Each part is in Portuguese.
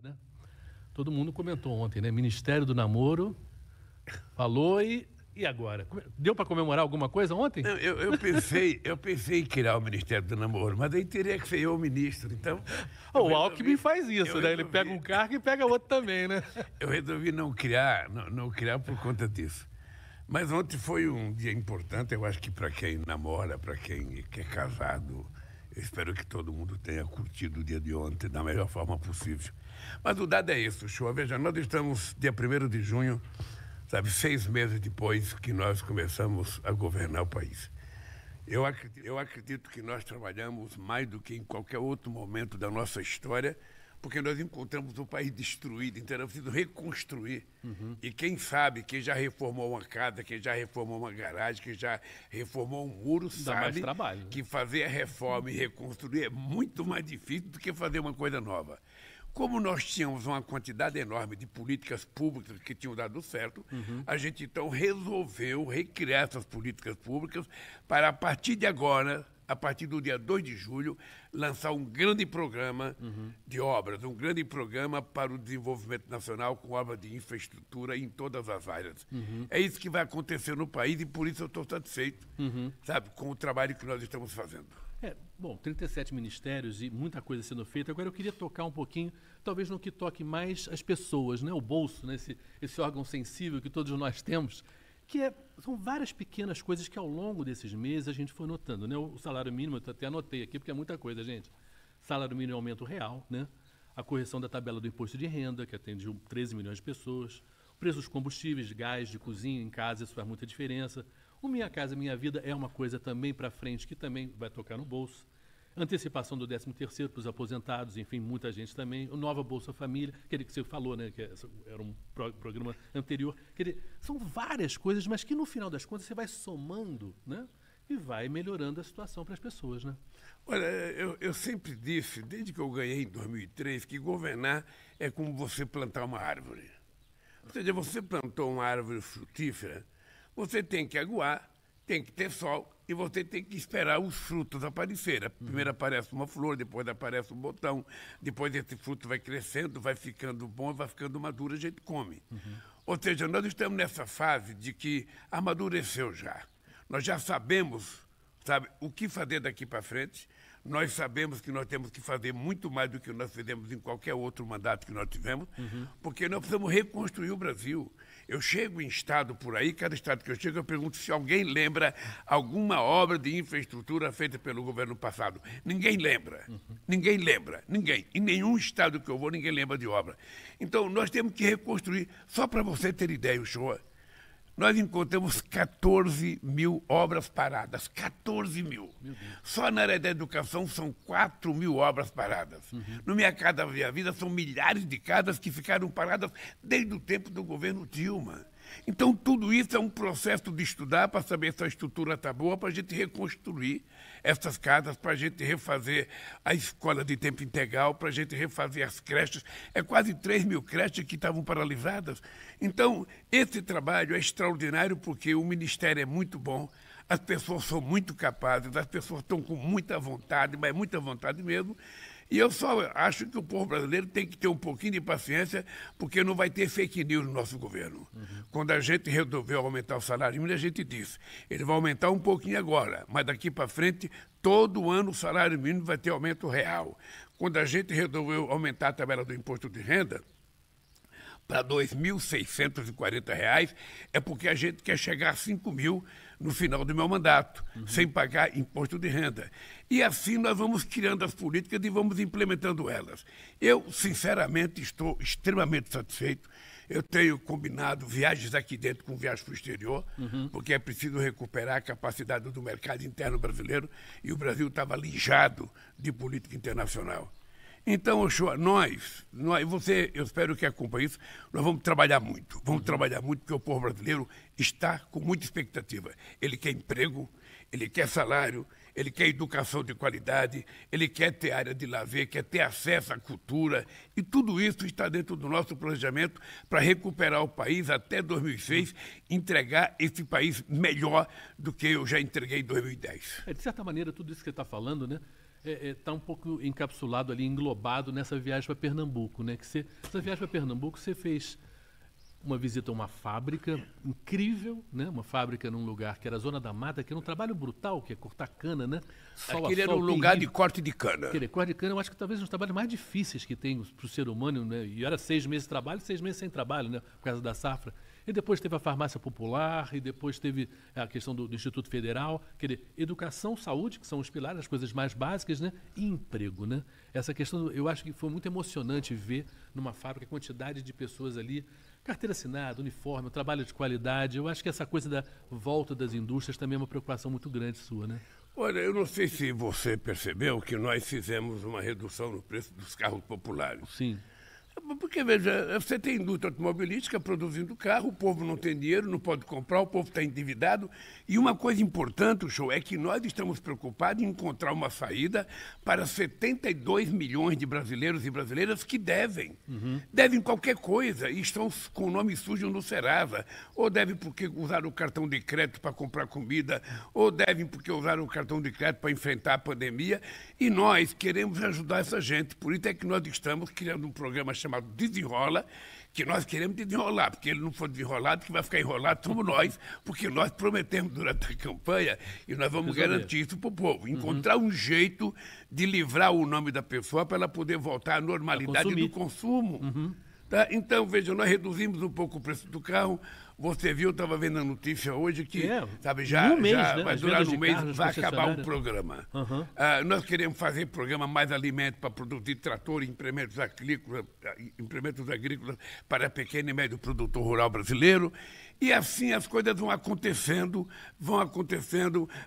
Né? Todo mundo comentou ontem, né? Ministério do Namoro falou e agora? Deu para comemorar alguma coisa ontem? Não, eu pensei em criar o Ministério do Namoro, mas aí teria que ser eu o ministro. Então, O Alckmin faz isso, né? Ele pega um cargo e pega outro também, né? Eu resolvi não criar por conta disso. Mas ontem foi um dia importante, eu acho que para quem namora, para quem é casado, eu espero que todo mundo tenha curtido o dia de ontem da melhor forma possível. Mas o dado é isso, show. Veja, nós estamos dia 1º de junho, sabe, 6 meses depois que nós começamos a governar o país. Eu acredito que nós trabalhamos mais do que em qualquer outro momento da nossa história, porque nós encontramos o país destruído, então era preciso reconstruir. E quem sabe, quem já reformou uma casa, quem já reformou uma garagem, quem já reformou um muro, sabe que fazer a reforma e reconstruir é muito mais difícil do que fazer uma coisa nova. Como nós tínhamos uma quantidade enorme de políticas públicas que tinham dado certo, a gente então resolveu recriar essas políticas públicas para, a partir de agora, a partir do dia 2 de julho, lançar um grande programa de obras, um grande programa para o desenvolvimento nacional com obras de infraestrutura em todas as áreas. É isso que vai acontecer no país e por isso eu estou satisfeito, sabe, com o trabalho que nós estamos fazendo. Bom, 37 ministérios e muita coisa sendo feita. Agora eu queria tocar um pouquinho, talvez no que toque mais as pessoas, né? O bolso, né? Esse órgão sensível que todos nós temos, são várias pequenas coisas que ao longo desses meses a gente foi notando, né? O salário mínimo, eu até anotei aqui, porque é muita coisa, gente. Salário mínimo é aumento real, né? A correção da tabela do imposto de renda, que atende 13 milhões de pessoas. O preço dos combustíveis, de gás, de cozinha, em casa, isso faz muita diferença. O Minha Casa Minha Vida é uma coisa também para frente, que também vai tocar no bolso. Antecipação do 13º para os aposentados, enfim, muita gente também. O Nova Bolsa Família, aquele que você falou, né, que era um programa anterior. São várias coisas, mas que no final das contas você vai somando, né, e vai melhorando a situação para as pessoas, né? Olha, eu sempre disse, desde que eu ganhei em 2003, que governar é como você plantar uma árvore. Ou seja, você plantou uma árvore frutífera, você tem que aguar, tem que ter sol e você tem que esperar os frutos aparecerem. Primeiro aparece uma flor, depois aparece um botão, depois esse fruto vai crescendo, vai ficando bom, vai ficando maduro, a gente come. Ou seja, nós estamos nessa fase de que amadureceu já. Nós já sabemos, sabe, o que fazer daqui para frente. Nós sabemos que nós temos que fazer muito mais do que nós fizemos em qualquer outro mandato que nós tivemos, porque nós precisamos reconstruir o Brasil. Eu chego em estado por aí, cada estado que eu chego, eu pergunto se alguém lembra alguma obra de infraestrutura feita pelo governo passado. Ninguém lembra. Ninguém lembra. Ninguém. Em nenhum estado que eu vou, ninguém lembra de obra. Então, nós temos que reconstruir. Só para você ter ideia, Uchoa, nós encontramos 14 mil obras paradas. 14 mil. Só na área da educação são 4 mil obras paradas. No Minha Casa Minha Vida são milhares de casas que ficaram paradas desde o tempo do governo Dilma. Então, tudo isso é um processo de estudar para saber se a estrutura está boa, para a gente reconstruir essas casas, para a gente refazer a escola de tempo integral, para a gente refazer as creches. É quase 3 mil creches que estavam paralisadas. Então, esse trabalho é extraordinário porque o Ministério é muito bom, as pessoas são muito capazes, as pessoas estão com muita vontade, mas muita vontade mesmo. E eu só acho que o povo brasileiro tem que ter um pouquinho de paciência, porque não vai ter fake news no nosso governo. Quando a gente resolveu aumentar o salário mínimo, a gente disse, ele vai aumentar um pouquinho agora, mas daqui para frente, todo ano o salário mínimo vai ter aumento real. Quando a gente resolveu aumentar a tabela do imposto de renda para R$ 2.640, é porque a gente quer chegar a 5 mil no final do meu mandato, sem pagar imposto de renda. E assim nós vamos criando as políticas e vamos implementando elas. Eu, sinceramente, estou extremamente satisfeito. Eu tenho combinado viagens aqui dentro com viagens para o exterior, porque é preciso recuperar a capacidade do mercado interno brasileiro e o Brasil estava alijado de política internacional. Então, Uchoa, eu espero que acompanhe isso, nós vamos trabalhar muito. Vamos trabalhar muito porque o povo brasileiro está com muita expectativa. Ele quer emprego, ele quer salário, ele quer educação de qualidade, ele quer ter área de lazer, quer ter acesso à cultura, e tudo isso está dentro do nosso planejamento para recuperar o país até 2006, entregar esse país melhor do que eu já entreguei em 2010. De certa maneira, tudo isso que você está falando, né? Está um pouco encapsulado ali, englobado nessa viagem para Pernambuco, né? Essa viagem para Pernambuco você fez uma visita a uma fábrica incrível, né? Uma fábrica num lugar que era a Zona da Mata, que era um trabalho brutal, que é cortar cana, né? Aquele era um lugar de corte de cana. Corte de cana, eu acho que talvez um dos trabalhos mais difíceis que tem para o ser humano, né? E era 6 meses de trabalho, 6 meses sem trabalho, né? Por causa da safra. E depois teve a farmácia popular, e depois teve a questão do Instituto Federal. Quer dizer, educação, saúde, que são os pilares, as coisas mais básicas, né? E emprego, né? Essa questão, eu acho que foi muito emocionante ver numa fábrica a quantidade de pessoas ali, carteira assinada, uniforme, trabalho de qualidade. Eu acho que essa coisa da volta das indústrias também é uma preocupação muito grande sua, né? Olha, eu não sei se você percebeu que nós fizemos uma redução no preço dos carros populares. Sim. Porque, veja, você tem indústria automobilística produzindo carro, o povo não tem dinheiro, não pode comprar, o povo está endividado. E uma coisa importante, Show, é que nós estamos preocupados em encontrar uma saída para 72 milhões de brasileiros e brasileiras que devem. Devem qualquer coisa e estão com o nome sujo no Serasa. Ou devem porque usaram o cartão de crédito para comprar comida, ou devem porque usaram o cartão de crédito para enfrentar a pandemia. E nós queremos ajudar essa gente. Por isso é que nós estamos criando um programa chamado Desenrola, que nós queremos desenrolar, porque ele não for desenrolado, que vai ficar enrolado somos nós, porque nós prometemos durante a campanha e nós vamos garantir isso para o povo, encontrar um jeito de livrar o nome da pessoa para ela poder voltar à normalidade do consumo. Tá? Então, veja, nós reduzimos um pouco o preço do carro. Você viu, eu estava vendo a notícia hoje que sabe, já né? vai durar um mês, vai acabar o programa. Nós queremos fazer programa Mais Alimento para produzir trator e implementos agrícolas para pequeno e médio produtor rural brasileiro. E assim as coisas vão acontecendo,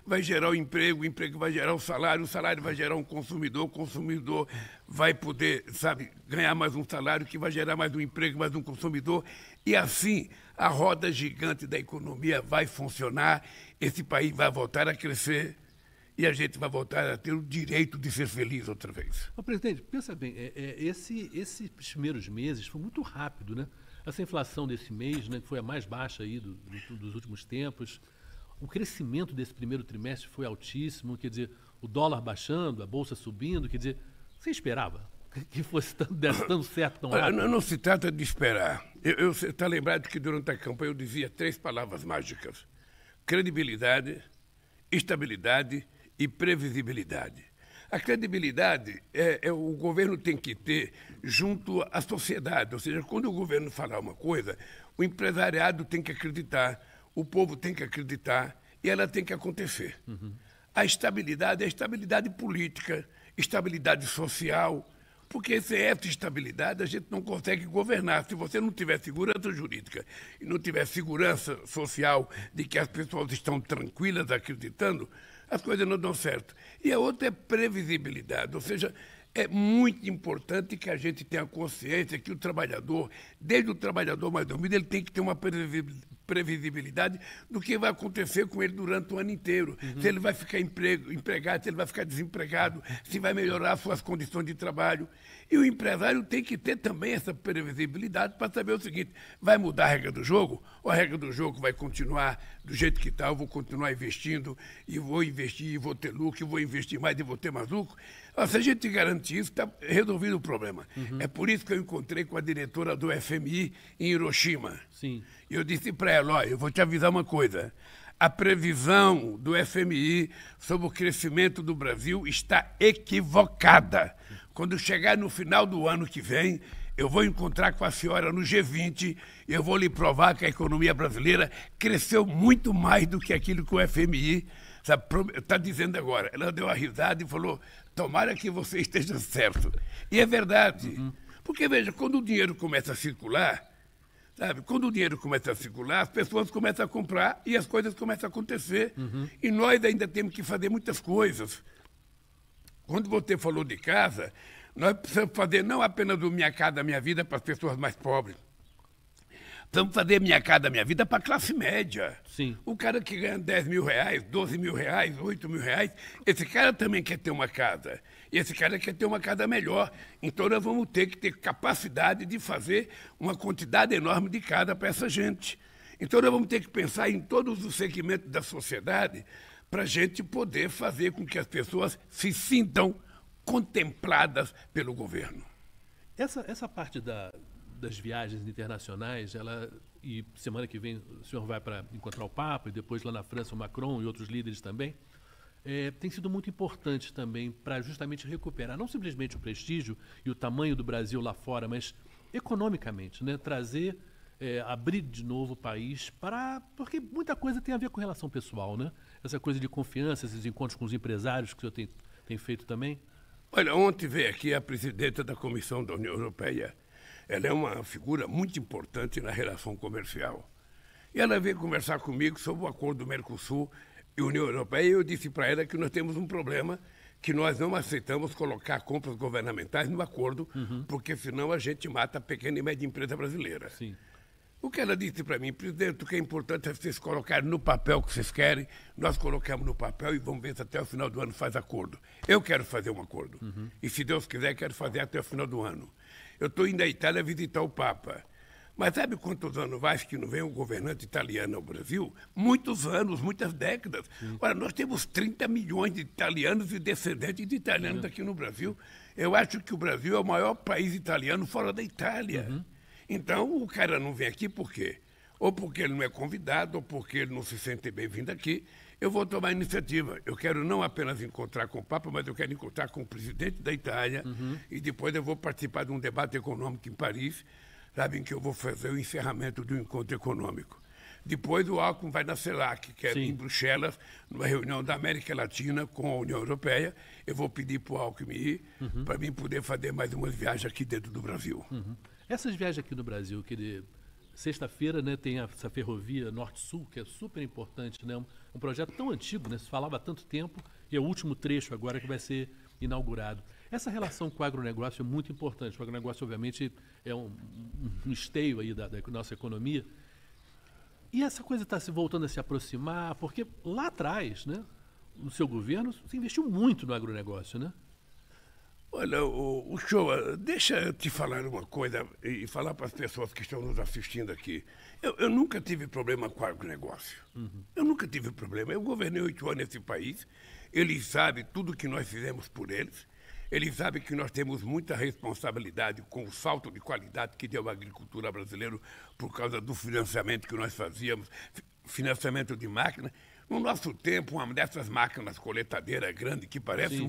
vai gerar o emprego vai gerar o salário vai gerar um consumidor, o consumidor vai poder, sabe, ganhar mais um salário, que vai gerar mais um emprego, mais um consumidor. E assim a roda gigante da economia vai funcionar, esse país vai voltar a crescer e a gente vai voltar a ter o direito de ser feliz outra vez. Mas, presidente, pensa bem, esses primeiros meses foi muito rápido, né? Essa inflação desse mês, né, que foi a mais baixa aí dos últimos tempos, o crescimento desse primeiro trimestre foi altíssimo, quer dizer, o dólar baixando, a bolsa subindo, quer dizer, você esperava que fosse desse tão certo tão rápido? Não se trata de esperar. Você está lembrado que durante a campanha eu dizia 3 palavras mágicas: credibilidade, estabilidade e previsibilidade. A credibilidade o governo tem que ter junto à sociedade, ou seja, quando o governo falar uma coisa, o empresariado tem que acreditar, o povo tem que acreditar e ela tem que acontecer. A estabilidade é a estabilidade política, estabilidade social, porque sem essa estabilidade a gente não consegue governar. Se você não tiver segurança jurídica e não tiver segurança social de que as pessoas estão tranquilas acreditando, as coisas não dão certo. E a outra é previsibilidade, ou seja, é muito importante que a gente tenha consciência que o trabalhador, desde o trabalhador mais dormido, ele tem que ter uma previsibilidade do que vai acontecer com ele durante o ano inteiro. Se ele vai ficar empregado, se ele vai ficar desempregado, se vai melhorar suas condições de trabalho. E o empresário tem que ter também essa previsibilidade para saber o seguinte: vai mudar a regra do jogo? Ou a regra do jogo vai continuar do jeito que está? Eu vou continuar investindo, e vou investir, e vou ter lucro, e vou investir mais, e vou ter mais lucro. Se a gente garantir isso, está resolvido o problema. É por isso que eu encontrei com a diretora do FMI em Hiroshima. Sim. E eu disse para ela: olha, eu vou te avisar uma coisa. A previsão do FMI sobre o crescimento do Brasil está equivocada. Quando chegar no final do ano que vem, eu vou encontrar com a senhora no G20 e eu vou lhe provar que a economia brasileira cresceu muito mais do que aquilo que o FMI está dizendo agora. Ela deu uma risada e falou: tomara que você esteja certo. E é verdade. Porque, veja, quando o dinheiro começa a circular, sabe? Quando o dinheiro começa a circular, as pessoas começam a comprar e as coisas começam a acontecer. E nós ainda temos que fazer muitas coisas. Quando você falou de casa, nós precisamos fazer não apenas do Minha Casa Minha Vida para as pessoas mais pobres, Precisamos fazer Minha Casa, da Minha Vida para a classe média. Sim. O cara que ganha 10 mil reais, 12 mil reais, 8 mil reais, esse cara também quer ter uma casa. E esse cara quer ter uma casa melhor. Então nós vamos ter que ter capacidade de fazer uma quantidade enorme de casa para essa gente. Então nós vamos ter que pensar em todos os segmentos da sociedade para a gente poder fazer com que as pessoas se sintam contempladas pelo governo. Essa parte das viagens internacionais, e semana que vem o senhor vai para encontrar o Papa, e depois lá na França o Macron e outros líderes também, tem sido muito importante também para justamente recuperar, não simplesmente o prestígio e o tamanho do Brasil lá fora, mas economicamente, né? Trazer, abrir de novo o país porque muita coisa tem a ver com relação pessoal, né? Essa coisa de confiança, esses encontros com os empresários que o senhor tem feito também. Olha, ontem veio aqui a presidenta da Comissão da União Europeia. Ela é uma figura muito importante na relação comercial. E ela veio conversar comigo sobre o acordo do Mercosul e União Europeia, e eu disse para ela que nós temos um problema, que nós não aceitamos colocar compras governamentais no acordo, porque senão a gente mata a pequena e média empresa brasileira. Sim. O que ela disse para mim, presidente, o que é importante é vocês colocarem no papel o que vocês querem, nós colocamos no papel e vamos ver se até o final do ano faz acordo. Eu quero fazer um acordo. E se Deus quiser, quero fazer até o final do ano. Eu estou indo à Itália visitar o Papa. Mas sabe quantos anos faz que não vem um governante italiano ao Brasil? Muitos anos, muitas décadas. Olha, nós temos 30 milhões de italianos e descendentes de italianos aqui no Brasil. Eu acho que o Brasil é o maior país italiano fora da Itália. Então, o cara não vem aqui por quê? Ou porque ele não é convidado, ou porque ele não se sente bem-vindo aqui. Eu vou tomar iniciativa. Eu quero não apenas encontrar com o Papa, mas eu quero encontrar com o presidente da Itália. E depois eu vou participar de um debate econômico em Paris, sabem que eu vou fazer o encerramento do encontro econômico. Depois o Alckmin vai na CELAC, que é em Bruxelas, numa reunião da América Latina com a União Europeia. Eu vou pedir para o Alckmin ir, para mim poder fazer mais umas viagens aqui dentro do Brasil. Essas viagens aqui no Brasil, sexta-feira, né, tem essa ferrovia Norte-Sul, que é super importante, né? Um projeto tão antigo, né? Se falava há tanto tempo, e é o último trecho agora que vai ser inaugurado. Essa relação com o agronegócio é muito importante. O agronegócio, obviamente, é um esteio aí da nossa economia. E essa coisa está se voltando a se aproximar, porque lá atrás, né, no seu governo, se investiu muito no agronegócio, né? Olha, o Shoa, deixa eu te falar uma coisa e falar para as pessoas que estão nos assistindo aqui. Eu nunca tive problema com o agronegócio. Eu nunca tive problema. Eu governei 8 anos nesse país. Eles sabem tudo que nós fizemos por eles. Eles sabem que nós temos muita responsabilidade com o salto de qualidade que deu a agricultura brasileira por causa do financiamento que nós fazíamos, financiamento de máquina. No nosso tempo, uma dessas máquinas coletadeiras grandes, que parece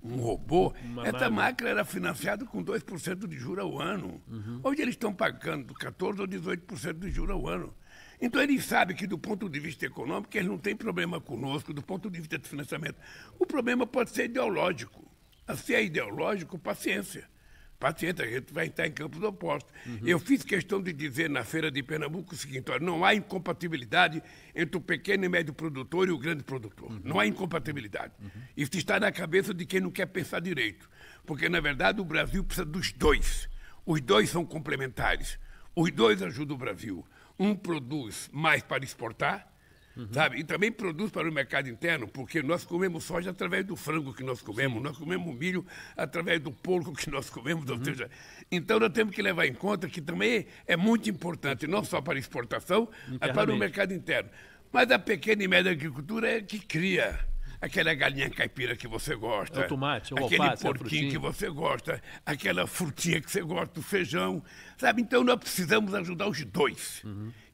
um robô, essa máquina era financiada com 2% de juros ao ano. Hoje eles estão pagando 14% ou 18% de juros ao ano. Então eles sabem que do ponto de vista econômico, eles não têm problema conosco, do ponto de vista de financiamento. O problema pode ser ideológico. Se é ideológico, paciência. Paciência, a gente vai entrar em campos opostos. Eu fiz questão de dizer na Feira de Pernambuco o seguinte: olha, não há incompatibilidade entre o pequeno e médio produtor e o grande produtor. Não há incompatibilidade. Isso está na cabeça de quem não quer pensar direito. Porque, na verdade, o Brasil precisa dos dois. Os dois são complementares. Os dois ajudam o Brasil. Um produz mais para exportar, sabe? E também produz para o mercado interno, porque nós comemos soja através do frango que nós comemos, nós comemos milho através do porco que nós comemos, ou seja, então nós temos que levar em conta que também é muito importante, não só para exportação, mas para o mercado interno. Mas a pequena e média agricultura é que cria aquela galinha caipira que você gosta, o tomate, o aquele alface, porquinho que você gosta, aquela frutinha que você gosta, o feijão, sabe? Então nós precisamos ajudar os dois.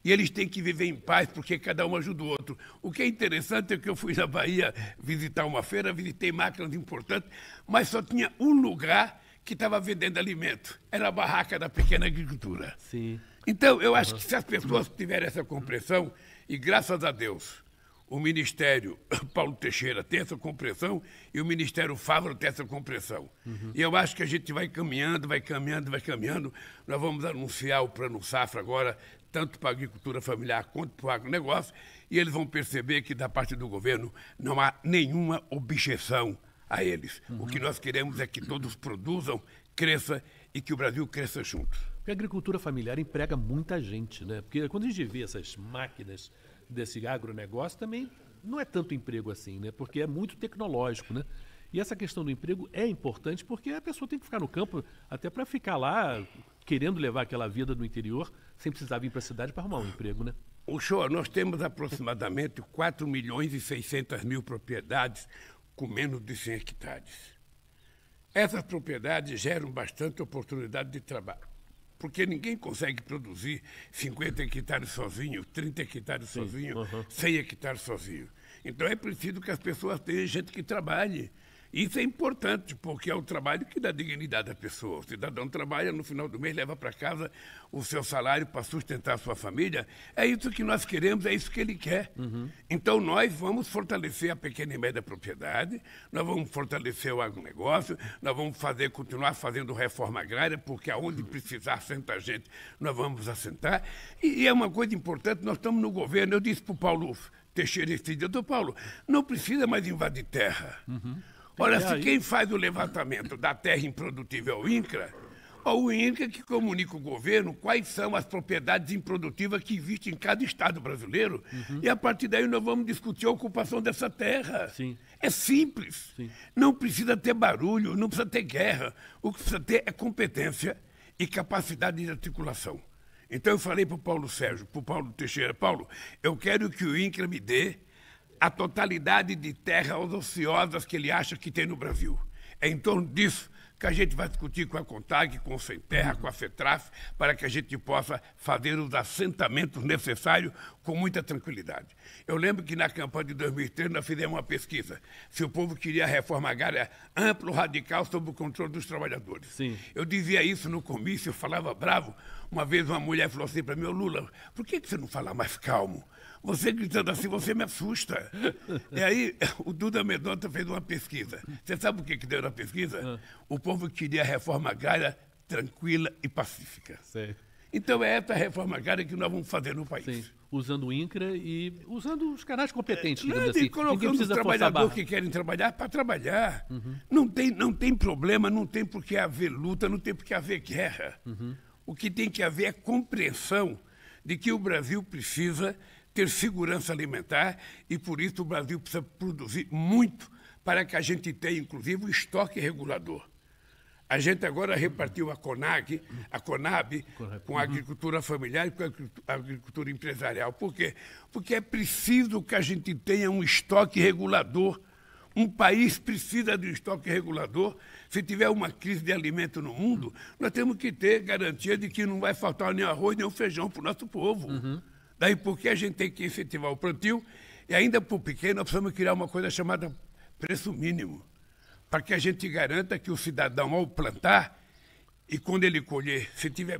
E eles têm que viver em paz, porque cada um ajuda o outro. O que é interessante é que eu fui na Bahia visitar uma feira, visitei máquinas importantes, mas só tinha um lugar que estava vendendo alimento. Era a barraca da pequena agricultura. Sim. Então, eu acho que se as pessoas tiverem essa compreensão, e graças a Deus, o Ministério Paulo Teixeira tem essa compreensão e o Ministério Fávaro tem essa compreensão. E eu acho que a gente vai caminhando, vai caminhando, vai caminhando. Nós vamos anunciar o Plano Safra agora, tanto para a agricultura familiar quanto para o agronegócio, e eles vão perceber que da parte do governo não há nenhuma objeção a eles. O que nós queremos é que todos produzam, cresça e que o Brasil cresça junto. Porque a agricultura familiar emprega muita gente, né? Porque quando a gente vê essas máquinas desse agronegócio, também não é tanto emprego assim, né? Porque é muito tecnológico, né? E essa questão do emprego é importante porque a pessoa tem que ficar no campo até para ficar lá querendo levar aquela vida do interior sem precisar vir para a cidade para arrumar um emprego, né? O senhor, nós temos aproximadamente 4 milhões e 600 mil propriedades com menos de 100 hectares. Essas propriedades geram bastante oportunidade de trabalho, porque ninguém consegue produzir 50 hectares sozinho, 30 hectares sozinho, 100 hectares sozinho. Então é preciso que as pessoas tenham gente que trabalhe. Isso é importante, porque é o trabalho que dá dignidade à pessoa. O cidadão trabalha, no final do mês leva para casa o seu salário para sustentar a sua família. É isso que nós queremos, é isso que ele quer. Então nós vamos fortalecer a pequena e média propriedade, nós vamos fortalecer o agronegócio, nós vamos continuar fazendo reforma agrária, porque aonde precisar assentar gente, nós vamos assentar. E é uma coisa importante, nós estamos no governo, eu disse para o Paulo Teixeira esse dia, doutor Paulo, não precisa mais invadir terra. Olha, se quem faz o levantamento da terra improdutível é o INCRA, o INCRA que comunica o governo quais são as propriedades improdutivas que existem em cada estado brasileiro, e a partir daí nós vamos discutir a ocupação dessa terra. Sim. É simples. Sim. Não precisa ter barulho, não precisa ter guerra. O que precisa ter é competência e capacidade de articulação. Então eu falei para o Paulo Sérgio, para o Paulo Teixeira, Paulo, eu quero que o INCRA me dê a totalidade de terras ociosas que ele acha que tem no Brasil. É em torno disso que a gente vai discutir com a CONTAG, com o Sem Terra, com a FETRAF, para que a gente possa fazer os assentamentos necessários com muita tranquilidade. Eu lembro que na campanha de 2013 nós fizemos uma pesquisa se o povo queria a reforma agrária ampla, radical, sob o controle dos trabalhadores. Sim. Eu dizia isso no comício, eu falava bravo. Uma vez uma mulher falou assim para mim, Lula, por que você não fala mais calmo? Você gritando assim, você me assusta. E aí, o Duda Mendonça fez uma pesquisa. Você sabe o que deu na pesquisa? O povo queria a reforma agrária tranquila e pacífica. Sei. Então, é essa reforma agrária que nós vamos fazer no país. Sim. Usando o INCRA e usando os canais competentes, digamos assim. E colocando os trabalhadores que querem trabalhar para trabalhar. Não tem problema, não tem por que haver luta, não tem por que haver guerra. O que tem que haver é compreensão de que o Brasil precisa ter segurança alimentar e, por isso, o Brasil precisa produzir muito para que a gente tenha, inclusive, um estoque regulador. A gente agora repartiu a CONAB com a agricultura familiar e com a agricultura empresarial. Por quê? Porque é preciso que a gente tenha um estoque regulador. Um país precisa de um estoque regulador. Se tiver uma crise de alimento no mundo, nós temos que ter garantia de que não vai faltar nem arroz nem feijão para o nosso povo. Daí porque a gente tem que incentivar o plantio e ainda para o pequeno nós precisamos criar uma coisa chamada preço mínimo, para que a gente garanta que o cidadão, ao plantar, e quando ele colher, se tiver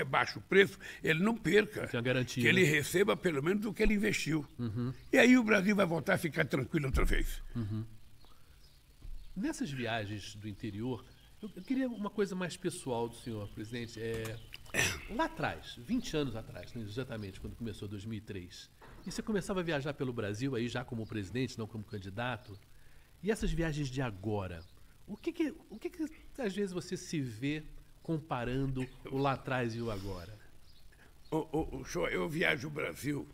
baixo o preço, ele não perca. Tem a garantia, que ele receba pelo menos o que ele investiu. E aí o Brasil vai voltar a ficar tranquilo outra vez. Nessas viagens do interior, eu queria uma coisa mais pessoal do senhor, presidente. Lá atrás, 20 anos atrás, né, exatamente, quando começou 2003, e você começava a viajar pelo Brasil, aí já como presidente, não como candidato, e essas viagens de agora, o que às vezes você se vê comparando o lá atrás e o agora? Eu viajo o Brasil,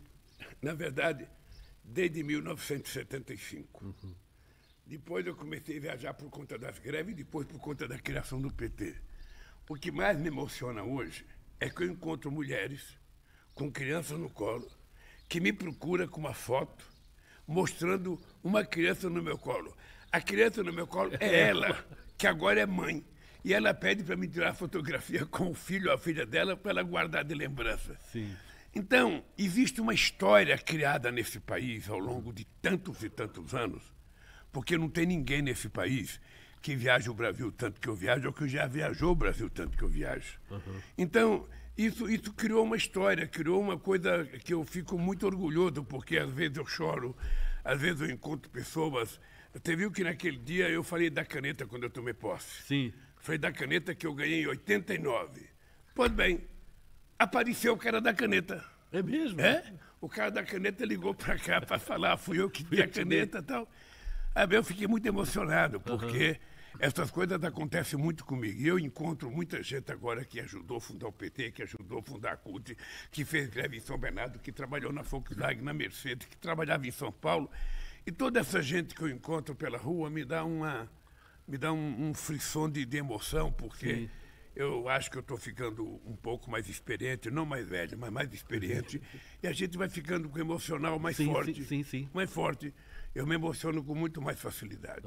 na verdade, desde 1975. Depois eu comecei a viajar por conta das greves e depois por conta da criação do PT. O que mais me emociona hoje é que eu encontro mulheres com crianças no colo que me procuram com uma foto mostrando uma criança no meu colo. A criança no meu colo é ela, que agora é mãe. E ela pede para me tirar fotografia com o filho ou a filha dela para ela guardar de lembrança. Sim. Então, existe uma história criada nesse país ao longo de tantos e tantos anos, porque não tem ninguém nesse país que viaja o Brasil tanto que eu viajo ou que já viajou o Brasil tanto que eu viajo. Então, isso criou uma história, criou uma coisa que eu fico muito orgulhoso, porque às vezes eu choro, às vezes eu encontro pessoas. Você viu que naquele dia eu falei da caneta quando eu tomei posse? Sim. Falei da caneta que eu ganhei em 89. Pois bem, apareceu o cara da caneta. É mesmo? O cara da caneta ligou para cá para falar, fui eu que dei a caneta e tal. Aí eu fiquei muito emocionado, porque Essas coisas acontecem muito comigo. E eu encontro muita gente agora que ajudou a fundar o PT, que ajudou a fundar a CUT, que fez greve em São Bernardo, que trabalhou na Volkswagen, na Mercedes, que trabalhava em São Paulo. E toda essa gente que eu encontro pela rua me dá um frisson de emoção, porque Sim. eu acho que eu estou ficando um pouco mais experiente, não mais velho, mas mais experiente, e a gente vai ficando com o emocional mais Sim, forte. sim. Mais forte. Eu me emociono com muito mais facilidade.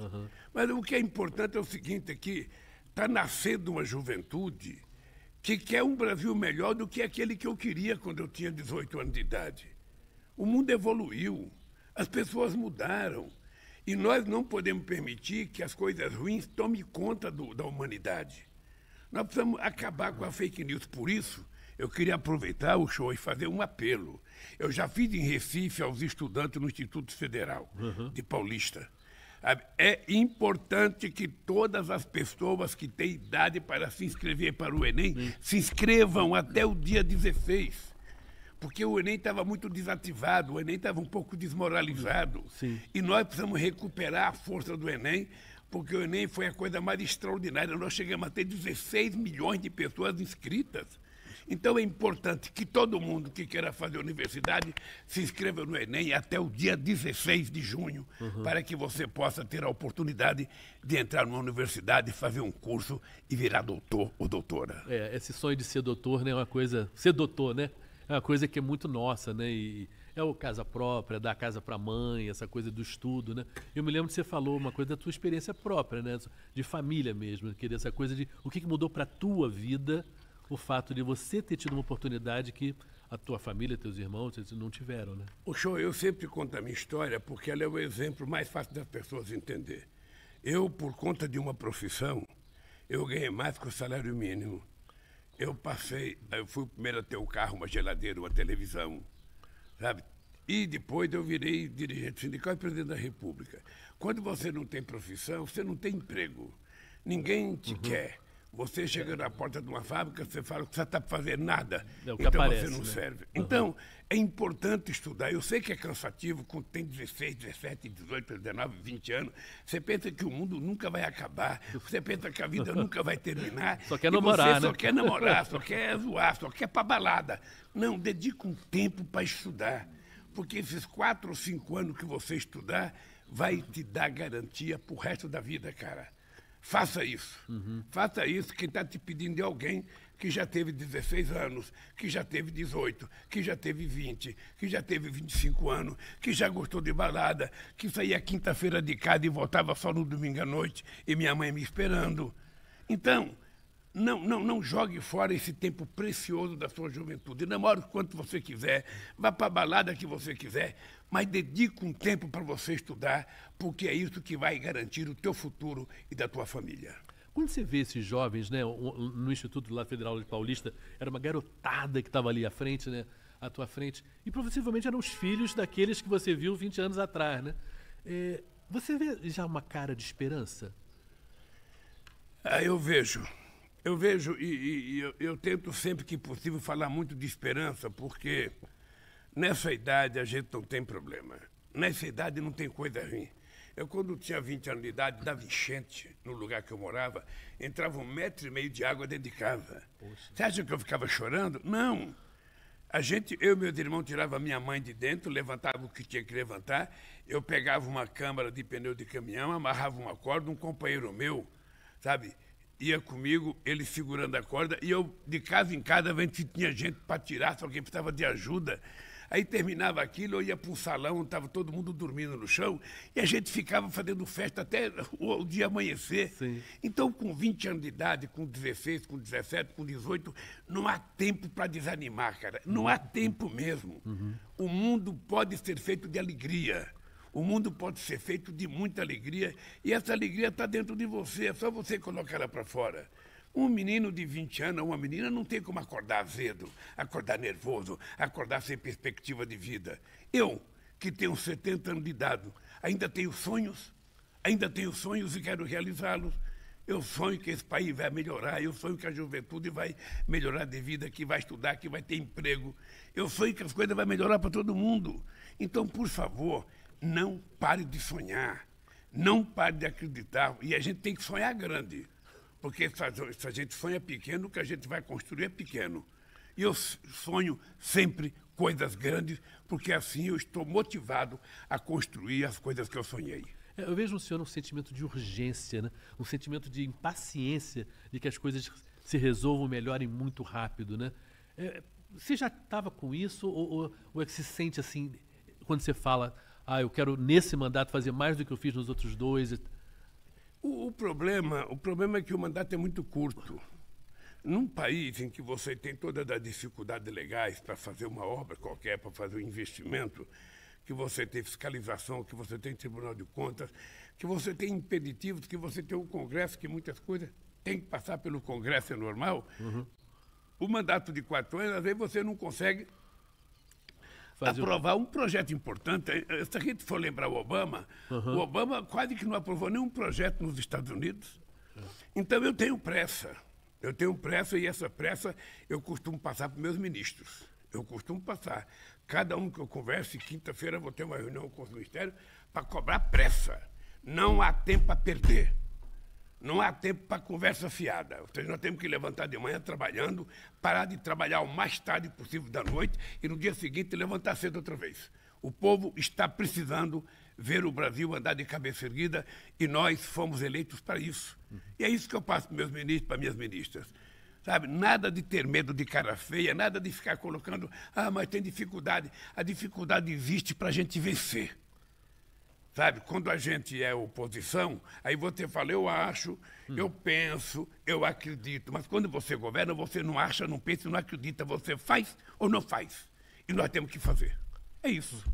Mas o que é importante é o seguinte, é que está nascendo uma juventude que quer um Brasil melhor do que aquele que eu queria quando eu tinha 18 anos de idade. O mundo evoluiu, as pessoas mudaram, e nós não podemos permitir que as coisas ruins tomem conta da humanidade. Nós precisamos acabar com a fake news. Por isso, eu queria aproveitar o show e fazer um apelo. Eu já fiz em Recife aos estudantes no Instituto Federal de Paulista. É importante que todas as pessoas que têm idade para se inscrever para o Enem se inscrevam até o dia 16. Porque o Enem estava muito desativado, o Enem estava um pouco desmoralizado. Sim. E nós precisamos recuperar a força do Enem, porque o Enem foi a coisa mais extraordinária. Nós chegamos a ter 16 milhões de pessoas inscritas. Então é importante que todo mundo que queira fazer universidade se inscreva no Enem até o dia 16 de junho, para que você possa ter a oportunidade de entrar numa universidade, fazer um curso e virar doutor ou doutora. Esse sonho de ser doutor, né, é uma coisa... Ser doutor, né? É uma coisa que é muito nossa, né? E é o casa própria, dar casa para a mãe, essa coisa do estudo, né? Eu me lembro que você falou uma coisa da tua experiência própria, né? De família mesmo, querer essa coisa de o que mudou para a tua vida o fato de você ter tido uma oportunidade que a tua família, teus irmãos, eles não tiveram, né? O show, eu sempre conto a minha história porque ela é o exemplo mais fácil das pessoas entender. Eu, por conta de uma profissão, eu ganhei mais que o salário mínimo. Eu fui o primeiro a ter um carro, uma geladeira, uma televisão, sabe? E depois eu virei dirigente sindical e presidente da República. Quando você não tem profissão, você não tem emprego. Ninguém te quer. Você chega na porta de uma fábrica, você fala que você está fazendo nada, então aparece, você não né? serve. Então, é importante estudar. Eu sei que é cansativo, quando tem 16, 17, 18, 19, 20 anos, você pensa que o mundo nunca vai acabar, você pensa que a vida nunca vai terminar. Só quer e namorar, você né? só quer namorar, só quer zoar, só quer para balada. Não, dedica um tempo para estudar, porque esses 4 ou 5 anos que você estudar vai te dar garantia para o resto da vida, cara. Faça isso. Faça isso. Quem está te pedindo é alguém que já teve 16 anos, que já teve 18, que já teve 20, que já teve 25 anos, que já gostou de balada, que saía quinta-feira de casa e voltava só no domingo à noite e minha mãe me esperando. Então, não jogue fora esse tempo precioso da sua juventude. Namore o quanto você quiser, vá para a balada que você quiser, mas dedique um tempo para você estudar, porque é isso que vai garantir o teu futuro e da tua família. Quando você vê esses jovens, né, no Instituto lá Federal de Paulista, era uma garotada que estava ali à frente, né, à tua frente, e possivelmente eram os filhos daqueles que você viu 20 anos atrás, né? Você vê já uma cara de esperança? Eu vejo e eu tento sempre que possível falar muito de esperança, porque nessa idade a gente não tem problema. Nessa idade não tem coisa ruim. Eu, quando tinha 20 anos de idade, dava enchente no lugar que eu morava, entrava 1,5 metro de água dentro de casa. Poxa. Você acha que eu ficava chorando? Não. Eu e meus irmãos tirava minha mãe de dentro, levantava o que tinha que levantar, eu pegava uma câmara de pneu de caminhão, amarrava uma corda, um companheiro meu, sabe, ia comigo, ele segurando a corda, e eu, de casa em casa, vendo se tinha gente para tirar, se alguém precisava de ajuda. Aí terminava aquilo, eu ia para um salão onde estava todo mundo dormindo no chão, e a gente ficava fazendo festa até o dia amanhecer. Sim. Então, com 20 anos de idade, com 16, com 17, com 18, não há tempo para desanimar, cara. Não há tempo mesmo. O mundo pode ser feito de alegria. O mundo pode ser feito de muita alegria, e essa alegria está dentro de você, é só você colocar ela para fora. Um menino de 20 anos, uma menina, não tem como acordar azedo, acordar nervoso, acordar sem perspectiva de vida. Eu, que tenho 70 anos de idade, ainda tenho sonhos e quero realizá-los. Eu sonho que esse país vai melhorar, eu sonho que a juventude vai melhorar de vida, que vai estudar, que vai ter emprego. Eu sonho que as coisas vão melhorar para todo mundo. Então, por favor, não pare de sonhar. Não pare de acreditar. E a gente tem que sonhar grande. Porque se a gente sonha pequeno, o que a gente vai construir é pequeno. E eu sonho sempre coisas grandes, porque assim eu estou motivado a construir as coisas que eu sonhei. Eu vejo no senhor um sentimento de urgência, né? Um sentimento de impaciência de que as coisas se resolvam, melhorem muito rápido, né? Você já estava com isso ou é que se sente assim, quando você fala, eu quero nesse mandato fazer mais do que eu fiz nos outros dois? O problema é que o mandato é muito curto. Num país em que você tem todas as dificuldades legais para fazer uma obra qualquer, para fazer um investimento, que você tem fiscalização, que você tem Tribunal de Contas, que você tem impeditivos, que você tem um Congresso, que muitas coisas têm que passar pelo Congresso, é normal. O mandato de 4 anos, às vezes você não consegue aprovar um projeto importante. Se a gente for lembrar o Obama quase que não aprovou nenhum projeto nos Estados Unidos. Então eu tenho pressa. E essa pressa eu costumo passar para meus ministros. Eu costumo passar. Cada um que eu converse, quinta-feira vou ter uma reunião com os ministérios para cobrar pressa. Não há tempo a perder. Não há tempo para conversa fiada. Ou seja, nós temos que levantar de manhã trabalhando, parar de trabalhar o mais tarde possível da noite e no dia seguinte levantar cedo outra vez. O povo está precisando ver o Brasil andar de cabeça erguida e nós fomos eleitos para isso. E é isso que eu passo para meus ministros, para minhas ministras. Sabe, nada de ter medo de cara feia, nada de ficar colocando, mas tem dificuldade. A dificuldade existe para a gente vencer. Sabe, quando a gente é oposição, aí você fala, eu acho, eu penso, eu acredito. Mas quando você governa, você não acha, não pensa, não acredita. Você faz ou não faz. E nós temos que fazer. É isso.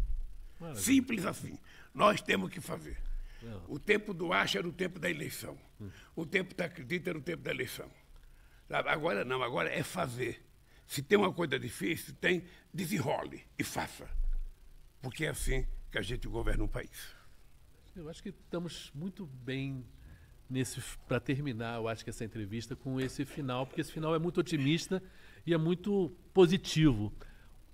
Maravilha. Simples assim. Nós temos que fazer. O tempo do acha era o tempo da eleição. O tempo da acredita era o tempo da eleição. Sabe? Agora não, agora é fazer. Se tem uma coisa difícil, desenrole e faça. Porque é assim que a gente governa um país. Eu acho que estamos muito bem para terminar, eu acho que essa entrevista com esse final, porque esse final é muito otimista e é muito positivo.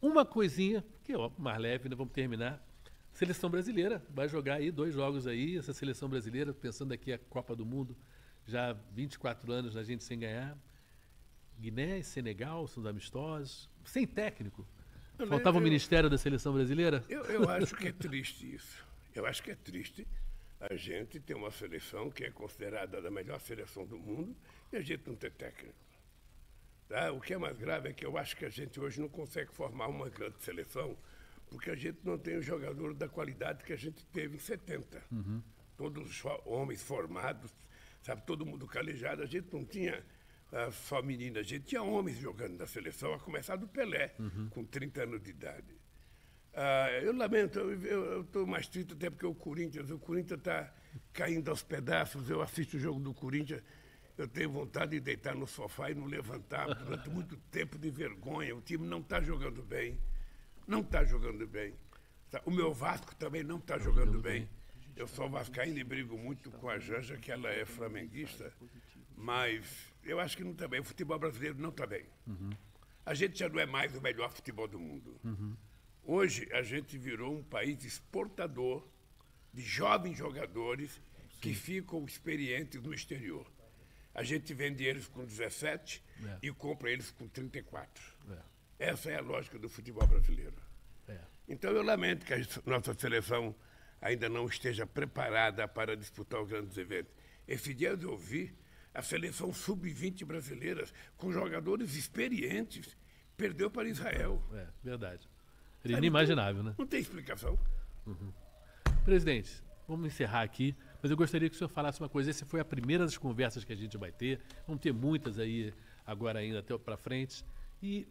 Uma coisinha, que é mais leve, né? Vamos terminar. Seleção brasileira, vai jogar aí 2 jogos aí, essa seleção brasileira, pensando aqui a Copa do Mundo, já 24 anos a gente sem ganhar. Guiné e Senegal são os amistosos, sem técnico. Faltava o Ministério da Seleção Brasileira? Eu acho que é triste isso. Eu acho que é triste a gente ter uma seleção que é considerada a melhor seleção do mundo e a gente não ter técnico. Tá? O que é mais grave é que eu acho que a gente hoje não consegue formar uma grande seleção porque a gente não tem um jogador da qualidade que a gente teve em 70. Todos os homens formados, sabe, todo mundo calejado. A gente não tinha só meninas, a gente tinha homens jogando na seleção, a começar do Pelé, com 30 anos de idade. Eu lamento, eu estou mais triste até porque o Corinthians está caindo aos pedaços. Eu assisto o jogo do Corinthians, eu tenho vontade de deitar no sofá e não levantar durante muito tempo de vergonha. O time não está jogando bem, não está jogando bem. O meu Vasco também não está jogando bem. Eu sou vascaíno e brigo muito com a Janja, que ela é flamenguista, mas eu acho que não está bem. O futebol brasileiro não está bem. A gente já não é mais o melhor futebol do mundo. Hoje, a gente virou um país exportador de jovens jogadores que ficam experientes no exterior. A gente vende eles com 17 e compra eles com 34. Essa é a lógica do futebol brasileiro. Então, eu lamento que a nossa seleção ainda não esteja preparada para disputar os grandes eventos. Esse dia eu ouvi a seleção sub-20 brasileira, com jogadores experientes, perdeu para Israel. Verdade. Inimaginável, né? Não tem explicação. Presidente, vamos encerrar aqui, mas eu gostaria que o senhor falasse uma coisa. Essa foi a primeira das conversas que a gente vai ter. Vamos ter muitas aí agora ainda até para frente. E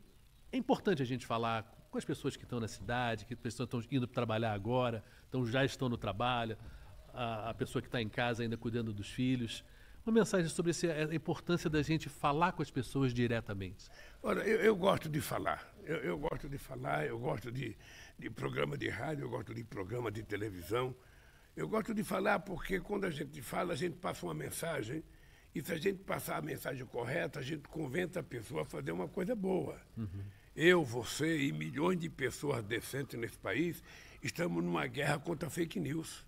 é importante a gente falar com as pessoas que estão na cidade, que as pessoas estão indo trabalhar agora, já estão no trabalho, a pessoa que está em casa ainda cuidando dos filhos. Uma mensagem sobre a importância da gente falar com as pessoas diretamente. Olha, eu gosto de falar. Eu gosto de falar, eu gosto de programa de rádio, eu gosto de programa de televisão. Eu gosto de falar porque quando a gente fala, a gente passa uma mensagem e se a gente passar a mensagem correta, a gente convence a pessoa a fazer uma coisa boa. Eu, você e milhões de pessoas decentes nesse país estamos numa guerra contra fake news.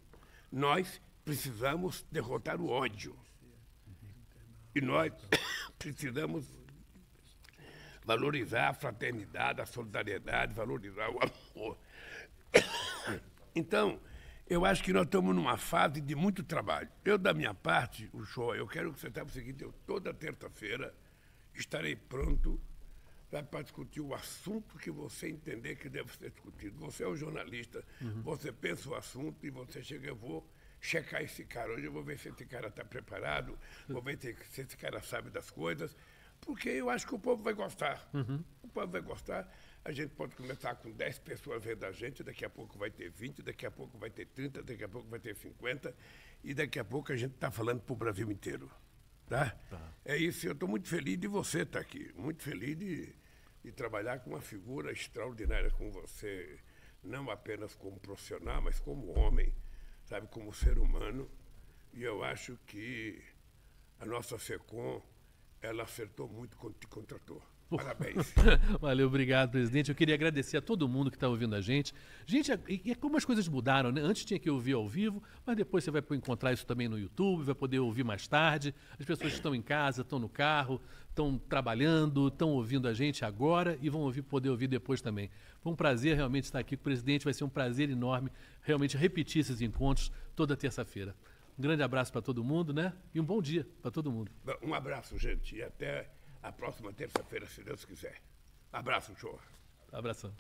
Nós precisamos derrotar o ódio. E nós precisamos valorizar a fraternidade, a solidariedade, valorizar o amor. Então, eu acho que nós estamos numa fase de muito trabalho. Eu, da minha parte, o show, eu quero que você saiba o seguinte, eu toda terça-feira estarei pronto para discutir o assunto que você entender que deve ser discutido. Você é o jornalista, você pensa o assunto e você chega, eu vou checar esse cara. Hoje eu vou ver se esse cara está preparado, vou ver se esse cara sabe das coisas, porque eu acho que o povo vai gostar. O povo vai gostar. A gente pode começar com 10 pessoas vendo a gente, daqui a pouco vai ter 20, daqui a pouco vai ter 30, daqui a pouco vai ter 50, e daqui a pouco a gente está falando para o Brasil inteiro. Tá? É isso, eu estou muito feliz de você estar aqui, muito feliz de trabalhar com uma figura extraordinária como você, não apenas como profissional, mas como homem, sabe, como ser humano. E eu acho que a nossa FECOM, ela acertou muito quando te contratou. Parabéns. Valeu, obrigado, presidente. Eu queria agradecer a todo mundo que está ouvindo a gente. Gente, e como as coisas mudaram, né? Antes tinha que ouvir ao vivo, mas depois você vai encontrar isso também no YouTube, vai poder ouvir mais tarde. As pessoas estão em casa, estão no carro, estão trabalhando, estão ouvindo a gente agora e vão poder ouvir depois também. Foi um prazer realmente estar aqui com o presidente, vai ser um prazer enorme realmente repetir esses encontros toda terça-feira. Um grande abraço para todo mundo, né? E um bom dia para todo mundo. Um abraço, gente, e até a próxima terça-feira, se Deus quiser. Abraço, show. Abração.